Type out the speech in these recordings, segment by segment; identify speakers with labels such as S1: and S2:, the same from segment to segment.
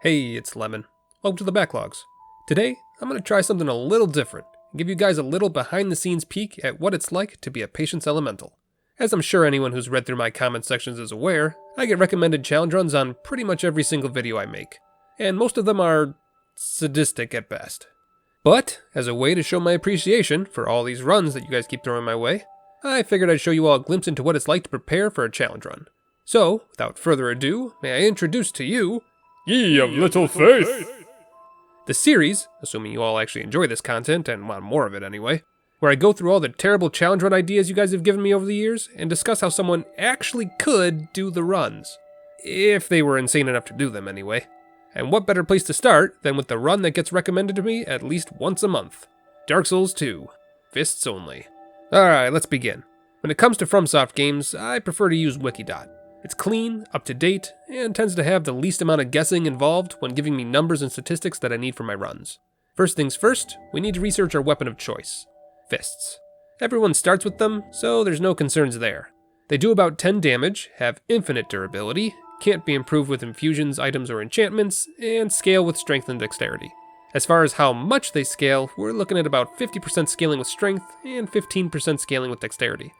S1: Hey, it's Lemon. Welcome to the Backlogs. Today, I'm going to try something a little different and give you guys a little behind-the-scenes peek at what it's like to be a Patience Elemental. As I'm sure anyone who's read through my comment sections is aware, I get recommended challenge runs on pretty much every single video I make, and most of them are sadistic at best. But, as a way to show my appreciation for all these runs that you guys keep throwing my way, I figured I'd show you all a glimpse into what it's like to prepare for a challenge run. So, without further ado, may I introduce to you...
S2: Ye of little faith!
S1: The series, assuming you all actually enjoy this content and want more of it anyway, where I go through all the terrible challenge run ideas you guys have given me over the years and discuss how someone actually could do the runs. If they were insane enough to do them anyway. And what better place to start than with the run that gets recommended to me at least once a month. Dark Souls 2. Fists only. Alright, let's begin. When it comes to FromSoft games, I prefer to use Wikidot. It's clean, up to date, and tends to have the least amount of guessing involved when giving me numbers and statistics that I need for my runs. First things first, we need to research our weapon of choice. Fists. Everyone starts with them, so there's no concerns there. They do about 10 damage, have infinite durability, can't be improved with infusions, items, or enchantments, and scale with strength and dexterity. As far as how much they scale, we're looking at about 50% scaling with strength and 15% scaling with dexterity.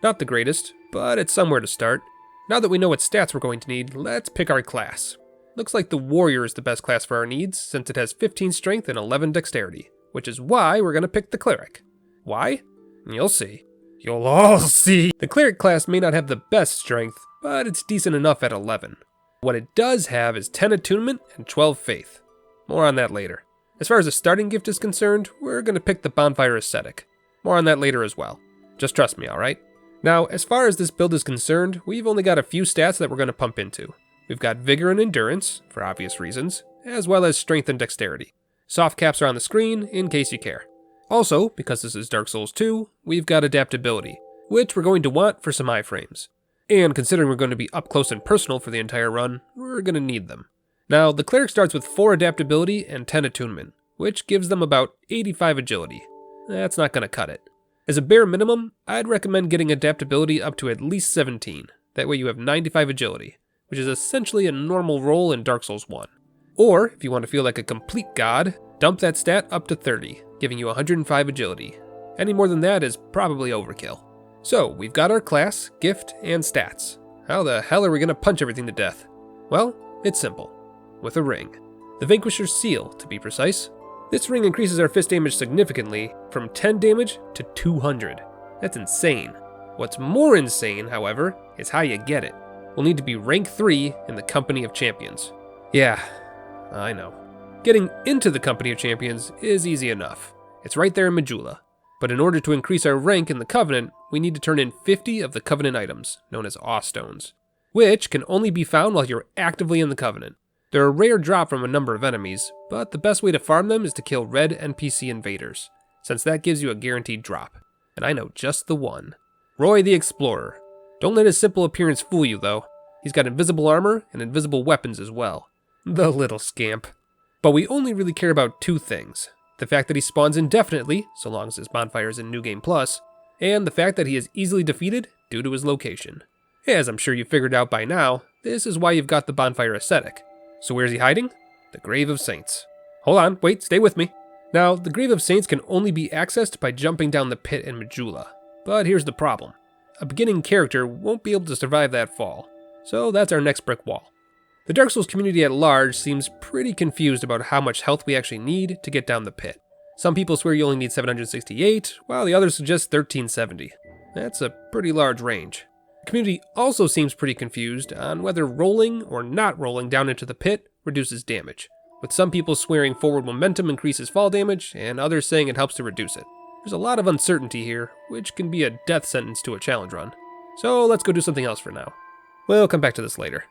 S1: Not the greatest, but it's somewhere to start. Now that we know what stats we're going to need, let's pick our class. Looks like the Warrior is the best class for our needs, since it has 15 strength and 11 dexterity, which is why we're going to pick the Cleric. Why? You'll see. You'll all see! The Cleric class may not have the best strength, but it's decent enough at 11. What it does have is 10 attunement and 12 faith. More on that later. As far as a starting gift is concerned, we're going to pick the Bonfire Ascetic. More on that later as well. Just trust me, alright? Now, as far as this build is concerned, we've only got a few stats that we're going to pump into. We've got Vigor and Endurance, for obvious reasons, as well as Strength and Dexterity. Soft caps are on the screen, in case you care. Also, because this is Dark Souls 2, we've got Adaptability, which we're going to want for some iframes. And considering we're going to be up close and personal for the entire run, we're going to need them. Now, the Cleric starts with 4 Adaptability and 10 Attunement, which gives them about 85 Agility. That's not going to cut it. As a bare minimum, I'd recommend getting Adaptability up to at least 17. That way you have 95 Agility, which is essentially a normal roll in Dark Souls 1. Or, if you want to feel like a complete god, dump that stat up to 30, giving you 105 Agility. Any more than that is probably overkill. So, we've got our class, gift, and stats. How the hell are we going to punch everything to death? Well, it's simple. With a ring. The Vanquisher's Seal, to be precise. This ring increases our fist damage significantly, from 10 damage to 200. That's insane. What's more insane, however, is how you get it. We'll need to be rank 3 in the Company of Champions. Yeah, I know. Getting into the Company of Champions is easy enough. It's right there in Majula. But in order to increase our rank in the Covenant, we need to turn in 50 of the Covenant items, known as Awe Stones, which can only be found while you're actively in the Covenant. They're a rare drop from a number of enemies, but the best way to farm them is to kill red NPC invaders, since that gives you a guaranteed drop. And I know just the one. Roy the Explorer. Don't let his simple appearance fool you though. He's got invisible armor and invisible weapons as well. The little scamp. But we only really care about 2 things. The fact that he spawns indefinitely, so long as his bonfire is in New Game Plus, and the fact that he is easily defeated due to his location. As I'm sure you figured out by now, this is why you've got the Bonfire Ascetic. So where's he hiding? The Grave of Saints. Hold on, wait, stay with me. Now, the Grave of Saints can only be accessed by jumping down the pit in Majula. But here's the problem. A beginning character won't be able to survive that fall. So that's our next brick wall. The Dark Souls community at large seems pretty confused about how much health we actually need to get down the pit. Some people swear you only need 768, while the others suggest 1370. That's a pretty large range. The community also seems pretty confused on whether rolling or not rolling down into the pit reduces damage, with some people swearing forward momentum increases fall damage, and others saying it helps to reduce it. There's a lot of uncertainty here, which can be a death sentence to a challenge run. So let's go do something else for now. We'll come back to this later.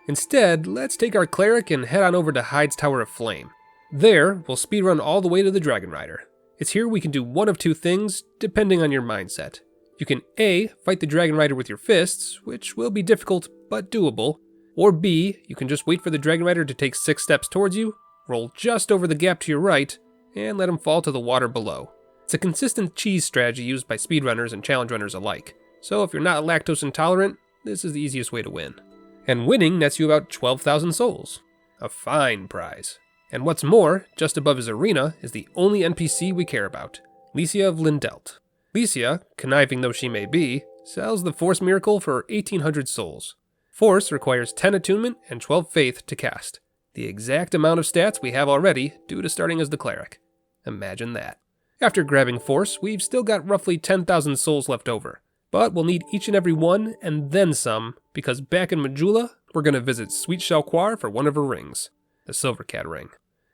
S1: Instead, let's take our Cleric and head on over to Hyde's Tower of Flame. There, we'll speedrun all the way to the Dragon Rider. It's here we can do one of 2 things, depending on your mindset. You can A, fight the Dragon Rider with your fists, which will be difficult but doable, or B, you can just wait for the Dragon Rider to take 6 steps towards you, roll just over the gap to your right, and let him fall to the water below. It's a consistent cheese strategy used by speedrunners and challenge runners alike, so if you're not lactose intolerant, this is the easiest way to win. And winning nets you about 12,000 souls. A fine prize. And what's more, just above his arena is the only NPC we care about, Licia of Lindelt. Licia, conniving though she may be, sells the Force Miracle for 1800 souls. Force requires 10 attunement and 12 faith to cast, the exact amount of stats we have already due to starting as the cleric. Imagine that. After grabbing Force, we've still got roughly 10,000 souls left over, but we'll need each and every one and then some, because back in Majula, we're going to visit Sweet Shalquar for one of her rings, the Silver Cat ring.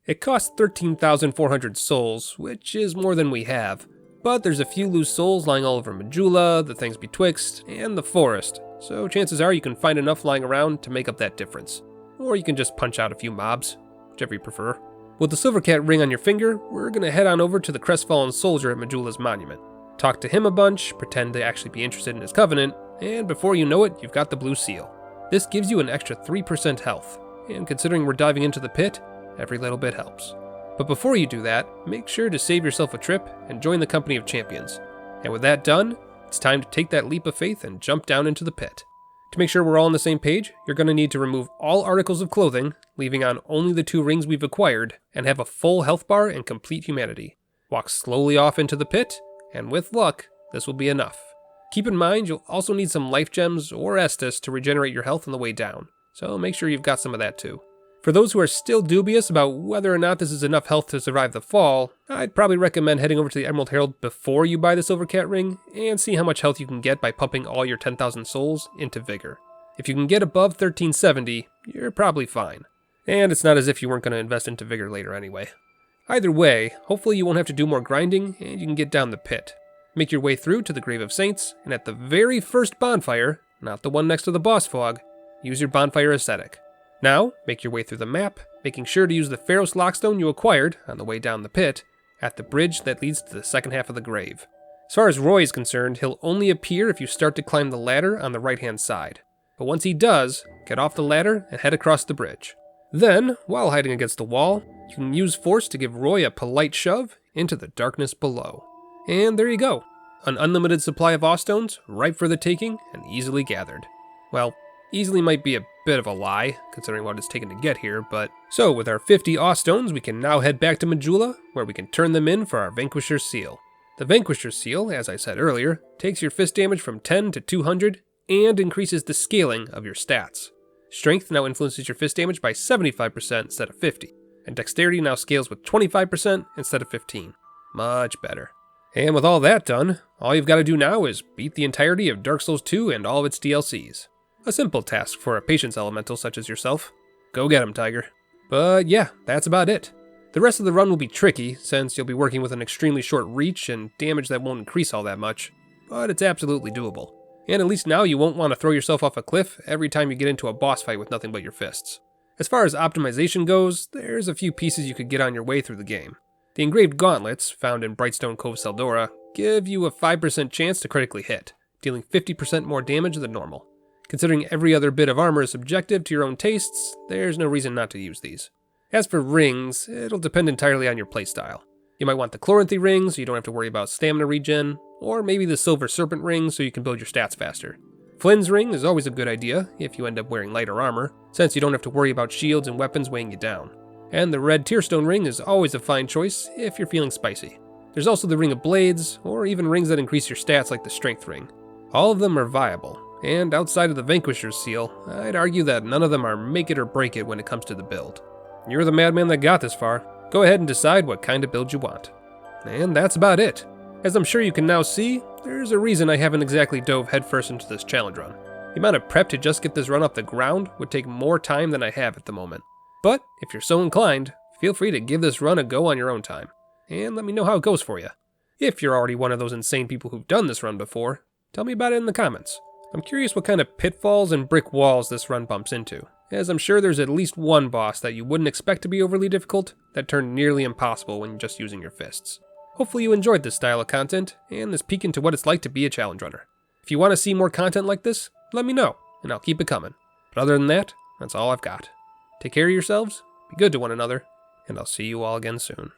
S1: It costs 13,400 souls, which is more than we have, but there's a few loose souls lying all over Majula, the things betwixt, and the forest, so chances are you can find enough lying around to make up that difference. Or you can just punch out a few mobs, whichever you prefer. With the Silver Cat ring on your finger, we're going to head on over to the Crestfallen Soldier at Majula's monument. Talk to him a bunch, pretend to actually be interested in his covenant, and before you know it, you've got the blue seal. This gives you an extra 3% health, and considering we're diving into the pit, every little bit helps. But before you do that, make sure to save yourself a trip and join the company of champions. And with that done, it's time to take that leap of faith and jump down into the pit. To make sure we're all on the same page, you're going to need to remove all articles of clothing, leaving on only the 2 rings we've acquired, and have a full health bar and complete humanity. Walk slowly off into the pit, and with luck, this will be enough. Keep in mind you'll also need some life gems or Estus to regenerate your health on the way down, so make sure you've got some of that too. For those who are still dubious about whether or not this is enough health to survive the fall, I'd probably recommend heading over to the Emerald Herald before you buy the Silver Cat ring, and see how much health you can get by pumping all your 10,000 souls into Vigor. If you can get above 1370, you're probably fine. And it's not as if you weren't going to invest into Vigor later anyway. Either way, hopefully you won't have to do more grinding, and you can get down the pit. Make your way through to the Grave of Saints, and at the very first bonfire, not the one next to the boss fog, use your bonfire ascetic. Now, make your way through the map, making sure to use the Pharos Lockstone you acquired on the way down the pit, at the bridge that leads to the second half of the grave. As far as Roy is concerned, he'll only appear if you start to climb the ladder on the right-hand side. But once he does, get off the ladder and head across the bridge. Then, while hiding against the wall, you can use Force to give Roy a polite shove into the darkness below. And there you go. An unlimited supply of Awstones, ripe for the taking and easily gathered. Well, easily might be a bit of a lie, considering what it's taken to get here, but... So, with our 50 Awstones, we can now head back to Majula, where we can turn them in for our Vanquisher's Seal. The Vanquisher's Seal, as I said earlier, takes your fist damage from 10 to 200, and increases the scaling of your stats. Strength now influences your fist damage by 75% instead of 50, and Dexterity now scales with 25% instead of 15. Much better. And with all that done, all you've got to do now is beat the entirety of Dark Souls 2 and all of its DLCs. A simple task for a patience elemental such as yourself. Go get 'em, Tiger. But yeah, that's about it. The rest of the run will be tricky, since you'll be working with an extremely short reach and damage that won't increase all that much, but it's absolutely doable. And at least now you won't want to throw yourself off a cliff every time you get into a boss fight with nothing but your fists. As far as optimization goes, there's a few pieces you could get on your way through the game. The engraved gauntlets, found in Brightstone Cove Seldora, give you a 5% chance to critically hit, dealing 50% more damage than normal. Considering every other bit of armor is subjective to your own tastes, there's no reason not to use these. As for rings, it'll depend entirely on your playstyle. You might want the Chloranthy ring so you don't have to worry about stamina regen, or maybe the Silver Serpent ring so you can build your stats faster. Flynn's ring is always a good idea if you end up wearing lighter armor, since you don't have to worry about shields and weapons weighing you down. And the Red Tearstone ring is always a fine choice if you're feeling spicy. There's also the Ring of Blades, or even rings that increase your stats like the Strength ring. All of them are viable, and outside of the Vanquisher's Seal, I'd argue that none of them are make it or break it when it comes to the build. You're the madman that got this far. Go ahead and decide what kind of build you want. And that's about it. As I'm sure you can now see, there's a reason I haven't exactly dove headfirst into this challenge run. The amount of prep to just get this run off the ground would take more time than I have at the moment. But if you're so inclined, feel free to give this run a go on your own time, and let me know how it goes for you. If you're already one of those insane people who've done this run before, tell me about it in the comments. I'm curious what kind of pitfalls and brick walls this run bumps into, as I'm sure there's at least one boss that you wouldn't expect to be overly difficult that turned nearly impossible when just using your fists. Hopefully you enjoyed this style of content, and this peek into what it's like to be a challenge runner. If you want to see more content like this, let me know, and I'll keep it coming. But other than that, that's all I've got. Take care of yourselves, be good to one another, and I'll see you all again soon.